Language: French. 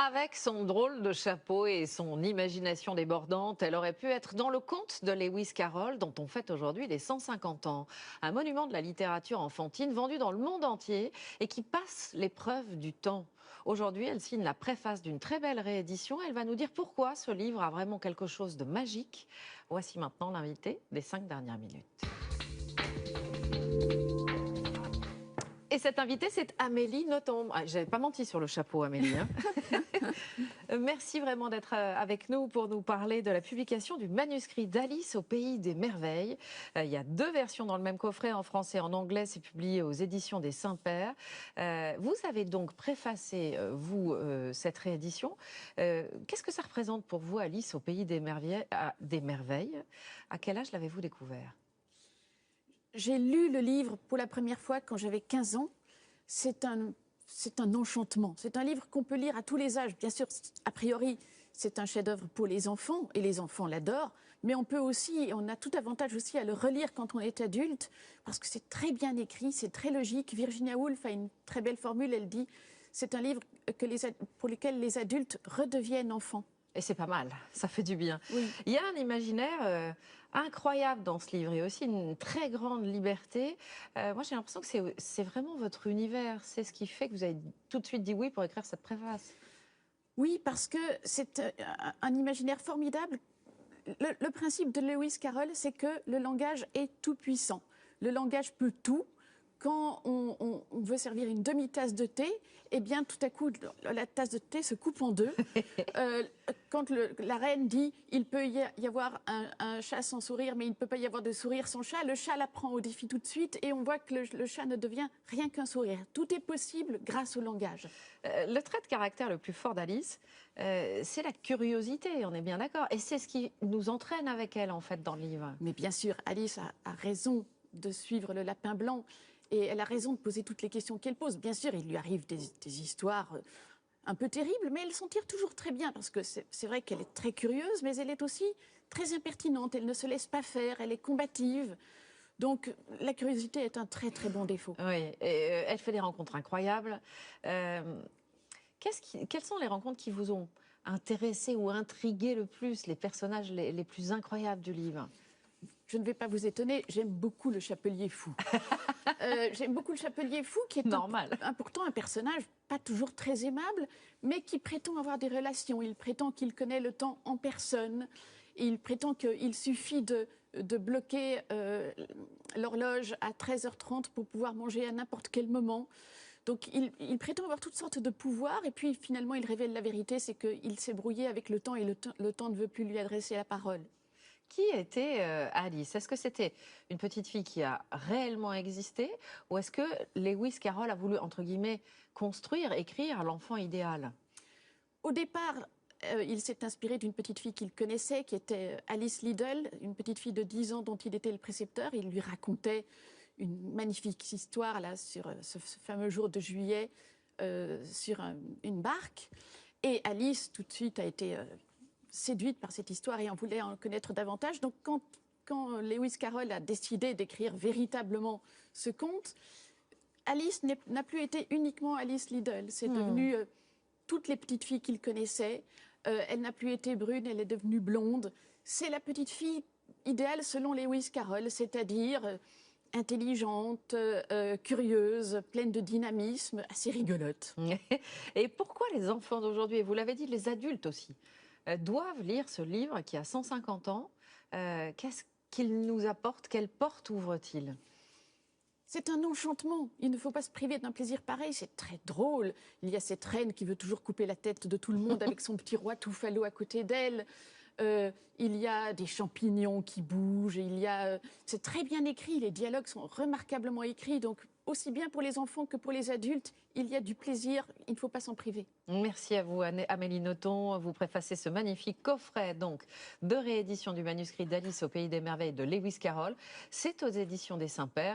Avec son drôle de chapeau et son imagination débordante, elle aurait pu être dans le conte de Lewis Carroll, dont on fête aujourd'hui les 150 ans. Un monument de la littérature enfantine vendu dans le monde entier et qui passe l'épreuve du temps. Aujourd'hui, elle signe la préface d'une très belle réédition. Elle va nous dire pourquoi ce livre a vraiment quelque chose de magique. Voici maintenant l'invité des 5 dernières minutes. Et cette invitée, c'est Amélie Nothomb. Ah, j'avais pas menti sur le chapeau, Amélie. Hein. Merci vraiment d'être avec nous pour nous parler de la publication du manuscrit d'Alice au pays des merveilles. Il y a 2 versions dans le même coffret, en français et en anglais. C'est publié aux éditions des Saints-Pères. Vous avez donc préfacé, vous, cette réédition. Qu'est-ce que ça représente pour vous, Alice au pays des merveilles? À quel âge l'avez-vous découvert? J'ai lu le livre pour la première fois quand j'avais 15 ans. C'est un enchantement. C'est un livre qu'on peut lire à tous les âges. Bien sûr, a priori, c'est un chef-d'œuvre pour les enfants, et les enfants l'adorent. Mais on peut aussi, on a tout avantage aussi à le relire quand on est adulte, parce que c'est très bien écrit, c'est très logique. Virginia Woolf a une très belle formule, elle dit « c'est un livre pour lequel les adultes redeviennent enfants ». Et c'est pas mal, ça fait du bien. Oui. Il y a un imaginaire incroyable dans ce livre et aussi une très grande liberté. Moi, j'ai l'impression que c'est vraiment votre univers. C'est ce qui fait que vous avez tout de suite dit oui pour écrire cette préface. Oui, parce que c'est un imaginaire formidable. Le principe de Lewis Carroll, c'est que le langage est tout puissant. Le langage peut tout. Quand on veut servir une demi-tasse de thé, eh bien, tout à coup, la tasse de thé se coupe en deux. Quand la reine dit « il peut y avoir un chat sans sourire, mais il ne peut pas y avoir de sourire sans chat », le chat la prend au défi tout de suite et on voit que le chat ne devient rien qu'un sourire. Tout est possible grâce au langage. Le trait de caractère le plus fort d'Alice, c'est la curiosité, on est bien d'accord. Et c'est ce qui nous entraîne avec elle, en fait, dans le livre. Mais bien sûr, Alice a raison de suivre le lapin blanc. Et elle a raison de poser toutes les questions qu'elle pose. Bien sûr, il lui arrive des histoires un peu terribles, mais elle s'en tire toujours très bien, parce que c'est vrai qu'elle est très curieuse, mais elle est aussi très impertinente. Elle ne se laisse pas faire, elle est combative. Donc, la curiosité est un très, très bon défaut. Oui, et, elle fait des rencontres incroyables. Quelles sont les rencontres qui vous ont intéressé ou intrigué le plus, les personnages les plus incroyables du livre? Je ne vais pas vous étonner, j'aime beaucoup le Chapelier Fou. J'aime beaucoup le Chapelier Fou, qui est pourtant un personnage pas toujours très aimable, mais qui prétend avoir des relations. Il prétend qu'il connaît le temps en personne. Et il prétend qu'il suffit de bloquer l'horloge à 13h30 pour pouvoir manger à n'importe quel moment. Donc il prétend avoir toutes sortes de pouvoirs, et puis finalement il révèle la vérité, c'est qu'il s'est brouillé avec le temps, et le temps ne veut plus lui adresser la parole. Qui était Alice? Est-ce que c'était une petite fille qui a réellement existé, ou est-ce que Lewis Carroll a voulu, entre guillemets, construire, écrire l'enfant idéal? Au départ, il s'est inspiré d'une petite fille qu'il connaissait, qui était Alice Liddell, une petite fille de 10 ans dont il était le précepteur. Il lui racontait une magnifique histoire là, sur ce fameux jour de juillet sur une barque. Et Alice, tout de suite, a été séduite par cette histoire et en voulait en connaître davantage. Donc quand Lewis Carroll a décidé d'écrire véritablement ce conte, Alice n'a plus été uniquement Alice Liddell. C'est devenu toutes les petites filles qu'il connaissait. Elle n'a plus été brune, elle est devenue blonde. C'est la petite fille idéale selon Lewis Carroll, c'est-à-dire intelligente, curieuse, pleine de dynamisme, assez rigolote. Et pourquoi les enfants d'aujourd'hui, et vous l'avez dit, les adultes aussi, doivent lire ce livre qui a 150 ans? Qu'est-ce qu'il nous apporte? Quelle porte ouvre-t-il? C'est un enchantement. Il ne faut pas se priver d'un plaisir pareil. C'est très drôle. Il y a cette reine qui veut toujours couper la tête de tout le monde avec son petit roi Tuffalo à côté d'elle. Il y a des champignons qui bougent. C'est très bien écrit. Les dialogues sont remarquablement écrits. Donc, aussi bien pour les enfants que pour les adultes, il y a du plaisir. Il ne faut pas s'en priver. Merci à vous, Amélie Nothomb. Vous préfacez ce magnifique coffret donc de réédition du manuscrit d'Alice au pays des merveilles de Lewis Carroll. C'est aux éditions des Saints-Pères.